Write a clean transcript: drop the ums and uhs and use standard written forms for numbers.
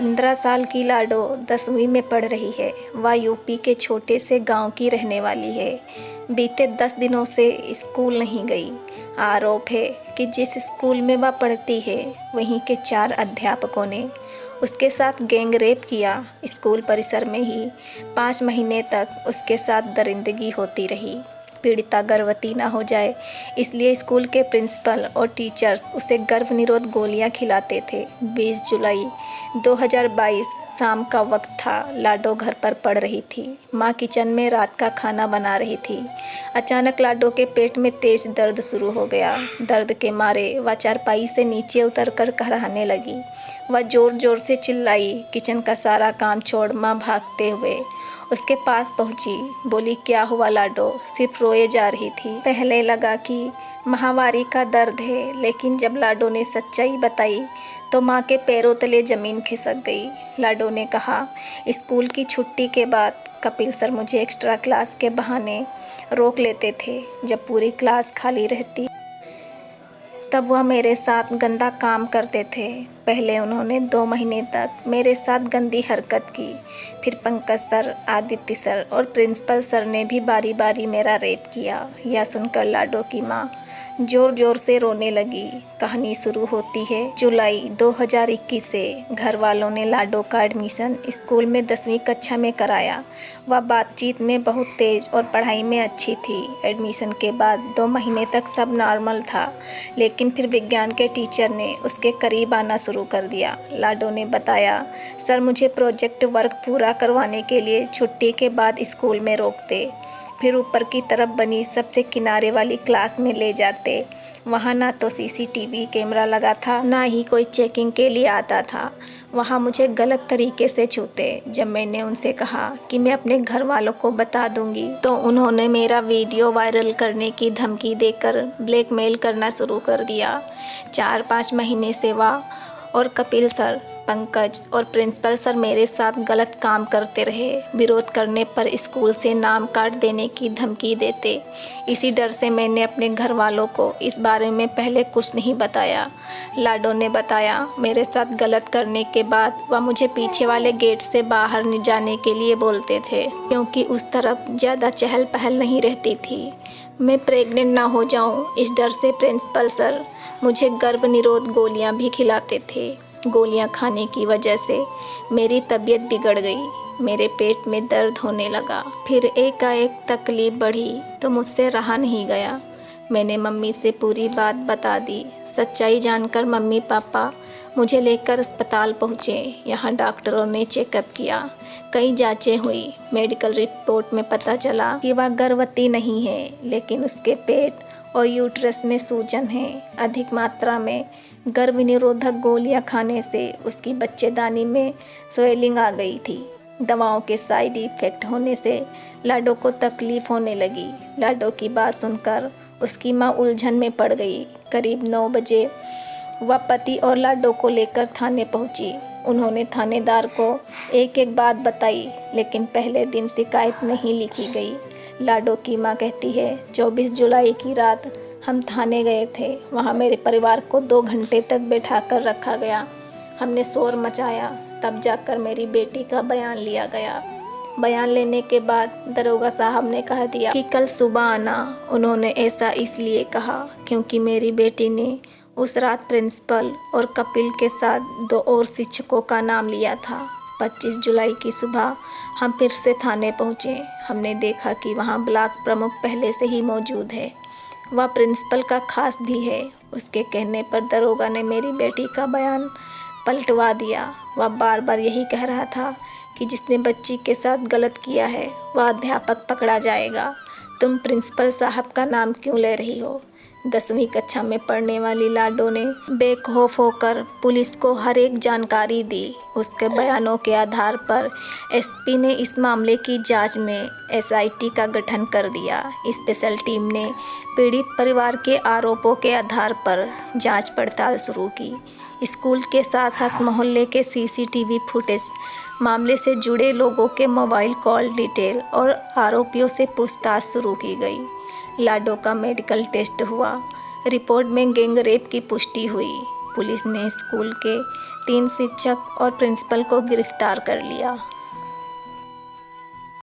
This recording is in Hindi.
15 साल की लाडो 10वीं में पढ़ रही है। वह यूपी के छोटे से गांव की रहने वाली है। बीते 10 दिनों से स्कूल नहीं गई। आरोप है कि जिस स्कूल में वह पढ़ती है वहीं के 4 अध्यापकों ने उसके साथ गैंग रेप किया। स्कूल परिसर में ही 5 महीने तक उसके साथ दरिंदगी होती रही। पीड़िता गर्भवती न हो जाए इसलिए स्कूल के प्रिंसिपल और टीचर्स उसे गर्भ निरोध गोलियां खिलाते थे। 20 जुलाई 2022 शाम का वक्त था। लाडो घर पर पढ़ रही थी। माँ किचन में रात का खाना बना रही थी। अचानक लाडो के पेट में तेज दर्द शुरू हो गया। दर्द के मारे वह चारपाई से नीचे उतरकर कहराने लगी। वह जोर जोर से चिल्लाई। किचन का सारा काम छोड़ माँ भागते हुए उसके पास पहुंची। बोली, क्या हुआ लाडो? सिर्फ रोए जा रही थी। पहले लगा कि माहवारी का दर्द है, लेकिन जब लाडो ने सच्चाई बताई तो माँ के पैरों तले जमीन खिसक गई। लाडो ने कहा, स्कूल की छुट्टी के बाद कपिल सर मुझे एक्स्ट्रा क्लास के बहाने रोक लेते थे। जब पूरी क्लास खाली रहती तब वह मेरे साथ गंदा काम करते थे। पहले उन्होंने 2 महीने तक मेरे साथ गंदी हरकत की। फिर पंकज सर, आदित्य सर और प्रिंसिपल सर ने भी बारी बारी मेरा रेप किया। यह सुनकर लाडो की माँ जोर जोर से रोने लगी। कहानी शुरू होती है जुलाई 2021 से। घर वालों ने लाडो का एडमिशन स्कूल में 10वीं कक्षा में कराया। वह बातचीत में बहुत तेज और पढ़ाई में अच्छी थी। एडमिशन के बाद 2 महीने तक सब नॉर्मल था, लेकिन फिर विज्ञान के टीचर ने उसके करीब आना शुरू कर दिया। लाडो ने बताया, सर मुझे प्रोजेक्ट वर्क पूरा करवाने के लिए छुट्टी के बाद स्कूल में रोकते, फिर ऊपर की तरफ बनी सबसे किनारे वाली क्लास में ले जाते। वहाँ ना तो सीसीटीवी कैमरा लगा था, ना ही कोई चेकिंग के लिए आता था। वहाँ मुझे गलत तरीके से छूते। जब मैंने उनसे कहा कि मैं अपने घर वालों को बता दूंगी, तो उन्होंने मेरा वीडियो वायरल करने की धमकी देकर ब्लैकमेल करना शुरू कर दिया। 4-5 महीने से वह और कपिल सर, पंकज और प्रिंसिपल सर मेरे साथ गलत काम करते रहे। विरोध करने पर स्कूल से नाम काट देने की धमकी देते। इसी डर से मैंने अपने घर वालों को इस बारे में पहले कुछ नहीं बताया। लाडो ने बताया, मेरे साथ गलत करने के बाद वह मुझे पीछे वाले गेट से बाहर नहीं जाने के लिए बोलते थे, क्योंकि उस तरफ ज़्यादा चहल पहल नहीं रहती थी। मैं प्रेग्नेंट ना हो जाऊं, इस डर से प्रिंसिपल सर मुझे गर्भ निरोध गोलियां भी खिलाते थे। गोलियां खाने की वजह से मेरी तबीयत बिगड़ गई। मेरे पेट में दर्द होने लगा। फिर एकाएक तकलीफ बढ़ी तो मुझसे रहा नहीं गया। मैंने मम्मी से पूरी बात बता दी। सच्चाई जानकर मम्मी पापा मुझे लेकर अस्पताल पहुँचे। यहाँ डॉक्टरों ने चेकअप किया, कई जांचें हुई। मेडिकल रिपोर्ट में पता चला कि वह गर्भवती नहीं है, लेकिन उसके पेट और यूट्रस में सूजन है। अधिक मात्रा में गर्भ निरोधक गोलियां खाने से उसकी बच्चेदानी में स्वेलिंग आ गई थी। दवाओं के साइड इफ़ेक्ट होने से लाडो को तकलीफ होने लगी। लाडो की बात सुनकर उसकी माँ उलझन में पड़ गई। करीब 9 बजे वह पति और लाडो को लेकर थाने पहुंची। उन्होंने थानेदार को एक एक बात बताई, लेकिन पहले दिन शिकायत नहीं लिखी गई। लाडो की माँ कहती है, 24 जुलाई की रात हम थाने गए थे। वहाँ मेरे परिवार को 2 घंटे तक बैठा कर रखा गया। हमने शोर मचाया, तब जाकर मेरी बेटी का बयान लिया गया। बयान लेने के बाद दरोगा साहब ने कह दिया कि कल सुबह आना। उन्होंने ऐसा इसलिए कहा क्योंकि मेरी बेटी ने उस रात प्रिंसिपल और कपिल के साथ 2 और शिक्षकों का नाम लिया था। 25 जुलाई की सुबह हम फिर से थाने पहुँचे। हमने देखा कि वहाँ ब्लॉक प्रमुख पहले से ही मौजूद है। वह प्रिंसिपल का खास भी है। उसके कहने पर दरोगा ने मेरी बेटी का बयान पलटवा दिया। वह बार बार यही कह रहा था कि जिसने बच्ची के साथ गलत किया है वह अध्यापक पकड़ा जाएगा। तुम प्रिंसिपल साहब का नाम क्यों ले रही हो? 10वीं कक्षा में पढ़ने वाली लाडो ने बेखौफ होकर पुलिस को हर एक जानकारी दी। उसके बयानों के आधार पर एसपी ने इस मामले की जांच में एसआईटी का गठन कर दिया। स्पेशल टीम ने पीड़ित परिवार के आरोपों के आधार पर जांच पड़ताल शुरू की। स्कूल के साथ साथ मोहल्ले के सीसीटीवी फुटेज, मामले से जुड़े लोगों के मोबाइल कॉल डिटेल और आरोपियों से पूछताछ शुरू की गई। लाडो का मेडिकल टेस्ट हुआ। रिपोर्ट में गैंग रेप की पुष्टि हुई। पुलिस ने स्कूल के 3 शिक्षक और प्रिंसिपल को गिरफ्तार कर लिया।